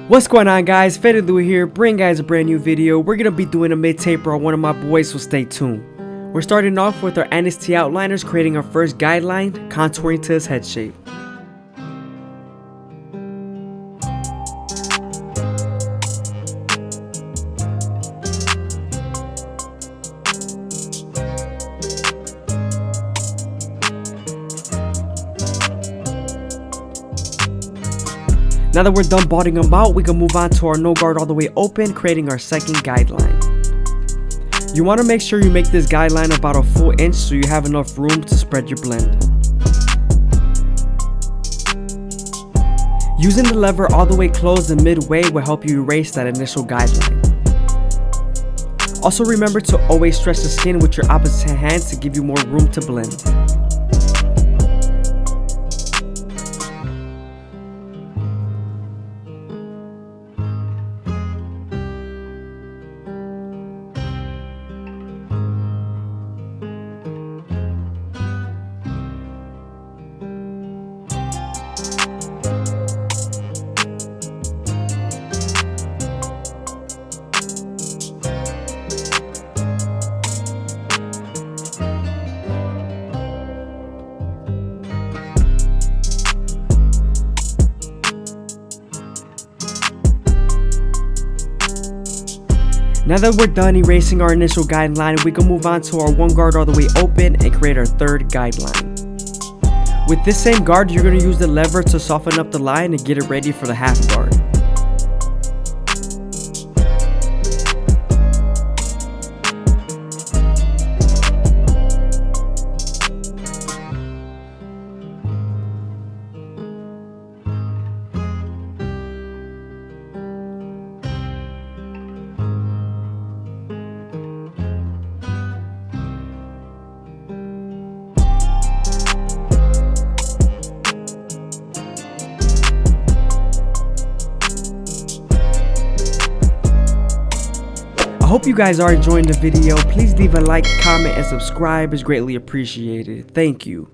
What's going on, guys? Faded Louie here, bringing guys a brand new video. We're gonna be doing a mid-taper on one of my boys, so stay tuned. We're starting off with our NST outliners, creating our first guideline, contouring to his head shape. Now that we're done balding them out, we can move on to our no guard all the way open, creating our second guideline. You want to make sure you make this guideline about a full inch so you have enough room to spread your blend. Using the lever all the way closed and midway will help you erase that initial guideline. Also remember to always stretch the skin with your opposite hand to give you more room to blend. Now that we're done erasing our initial guideline, we can move on to our one guard all the way open and create our third guideline. With this same guard, you're going to use the lever to soften up the line and get it ready for the half guard. I hope you guys are enjoying the video. Please leave a like, comment, and subscribe is greatly appreciated. Thank you.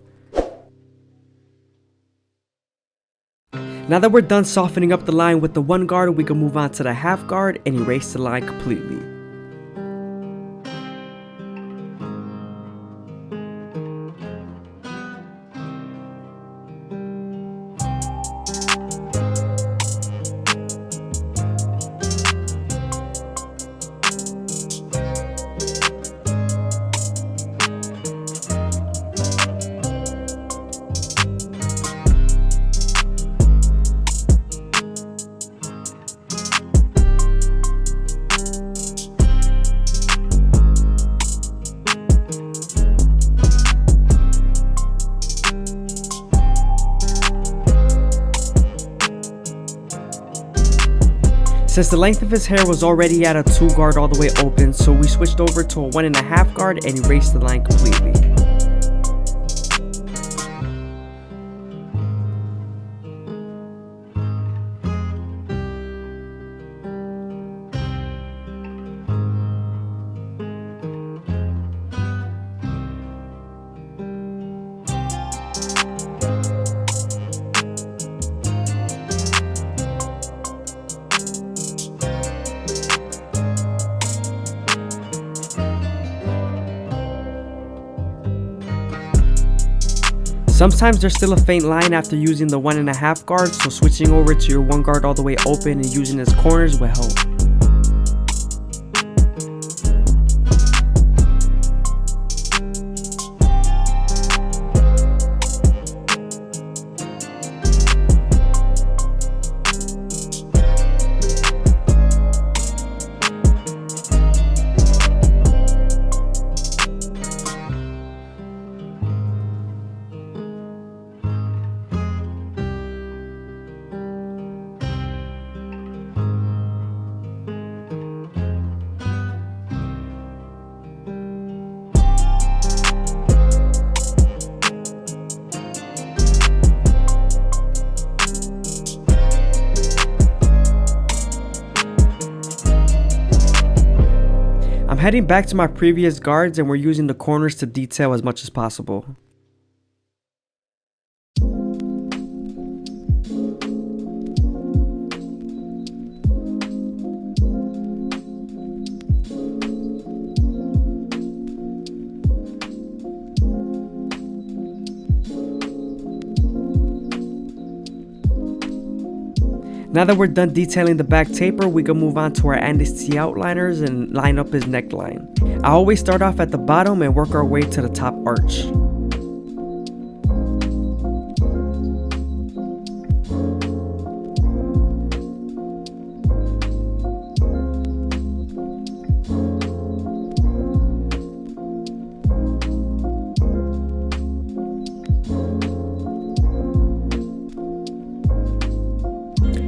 Now that we're done softening up the line with the one guard, we can move on to the half guard and erase the line completely. Since the length of his hair was already at a 2 guard all the way open, so we switched over to a 1.5 guard and erased the line completely. Sometimes there's still a faint line after using the 1.5 guard, so switching over to your 1 guard all the way open and using its corners will help. heading back to my previous guards and we're using the corners to detail as much as possible. Now that we're done detailing the back taper, we can move on to our Andis T outliners and line up his neckline. I always start off at the bottom and work our way to the top arch.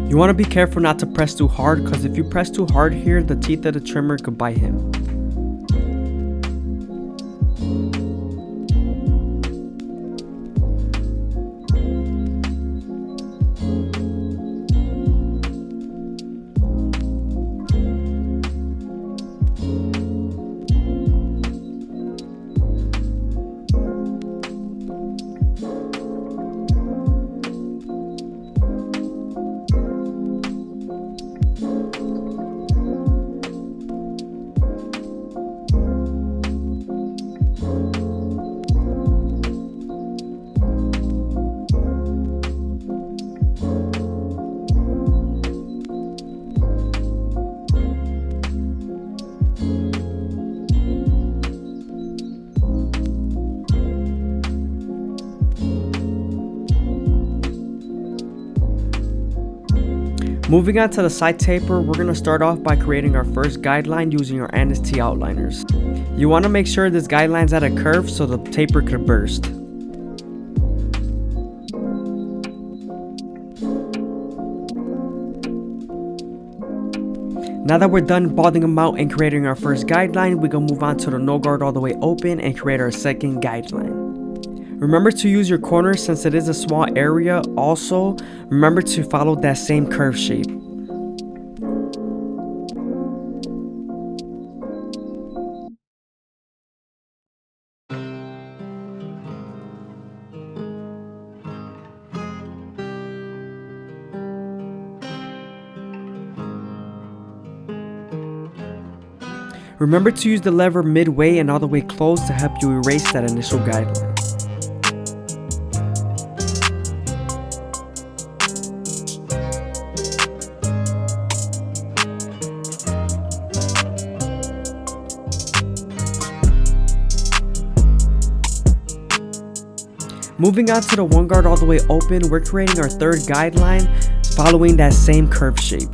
You want to be careful not to press too hard, because if you press too hard here, the teeth of the trimmer could bite him. Moving on to the side taper, we're going to start off by creating our first guideline using our Andis T outliners. You want to make sure this guideline's at a curve so the taper could burst. Now that we're done balding him out and creating our first guideline, we can move on to the no guard all the way open and create our second guideline. Remember to use your corners since it is a small area. Also, remember to follow that same curve shape. Remember to use the lever midway and all the way close to help you erase that initial guideline. Moving on to the one guard all the way open, we're creating our third guideline following that same curve shape.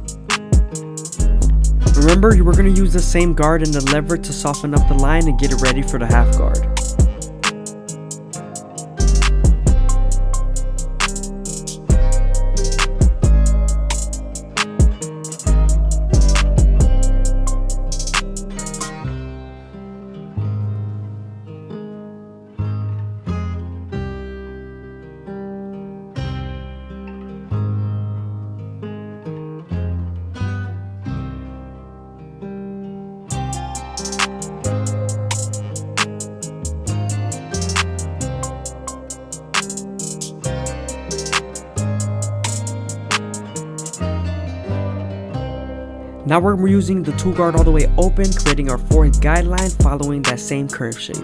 Remember, we're going to use the same guard and the lever to soften up the line and get it ready for the half guard. Now we're using the two guard all the way open, creating our fourth guideline following that same curve shape.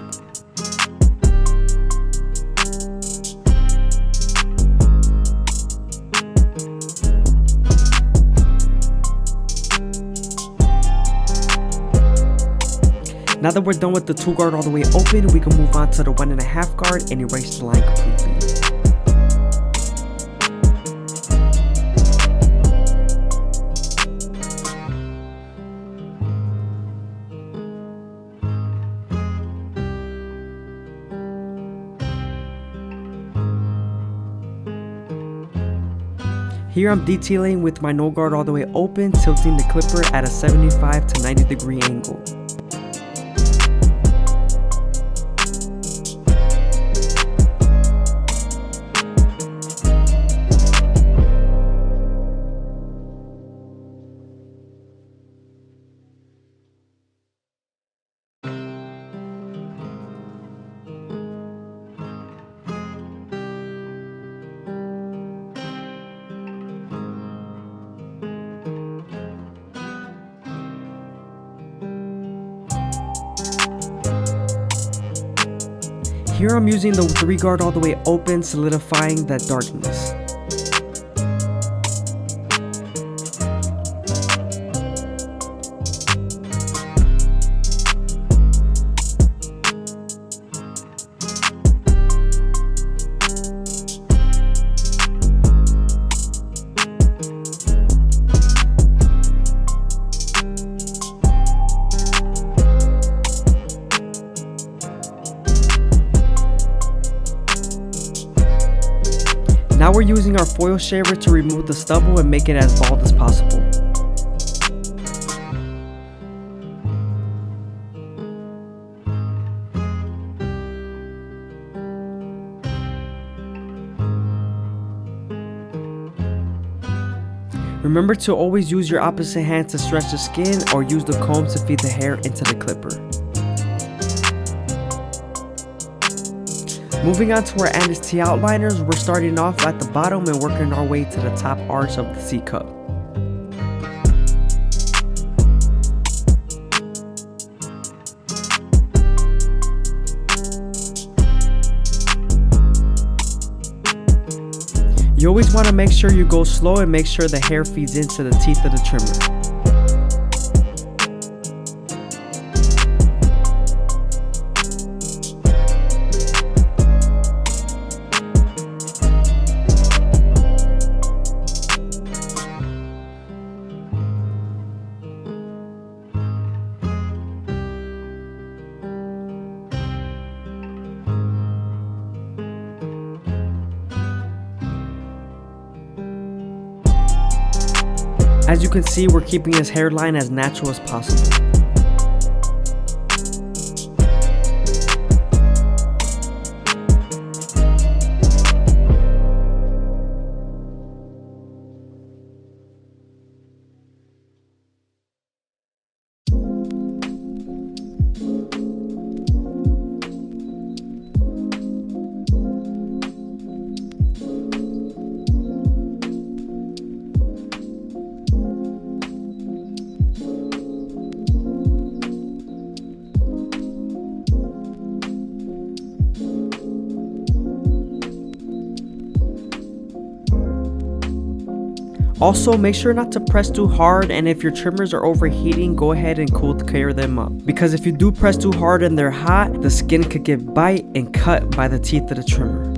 Now that we're done with the two guard all the way open, we can move on to the 1.5 guard and erase the line completely. Here I'm detailing with my no guard all the way open, tilting the clipper at a 75 to 90 degree angle. Here I'm using the 3 guard all the way open, solidifying that darkness. using our foil shaver to remove the stubble and make it as bald as possible. Remember to always use your opposite hand to stretch the skin or use the comb to feed the hair into the clipper. Moving on to our Andis T outliners, we're starting off at the bottom and working our way to the top arch of the C cup. You always want to make sure you go slow and make sure the hair feeds into the teeth of the trimmer. As you can see, we're keeping his hairline as natural as possible. Also, make sure not to press too hard, and if your trimmers are overheating, go ahead and cool clear them up. Because if you do press too hard and they're hot, the skin could get bite and cut by the teeth of the trimmer.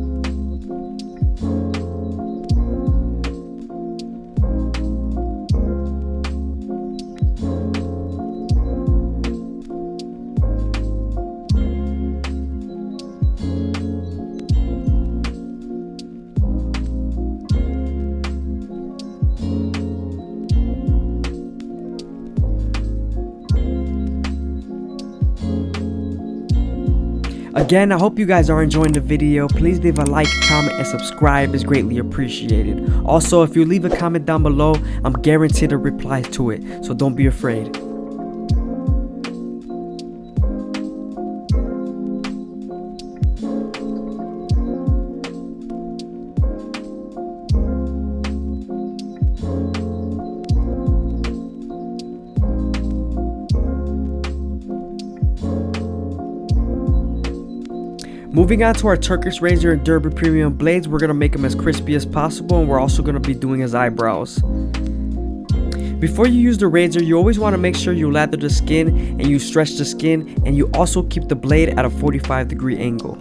Again, I hope you guys are enjoying the video. Please leave a like, comment, and subscribe is greatly appreciated. Also, if you leave a comment down below, I'm guaranteed to reply to it, so don't be afraid. Moving on to our Turkish Razor and Derby Premium blades, we're going to make them as crispy as possible, and we're also going to be doing his eyebrows. Before you use the razor, you always want to make sure you lather the skin and you stretch the skin, and you also keep the blade at a 45-degree angle.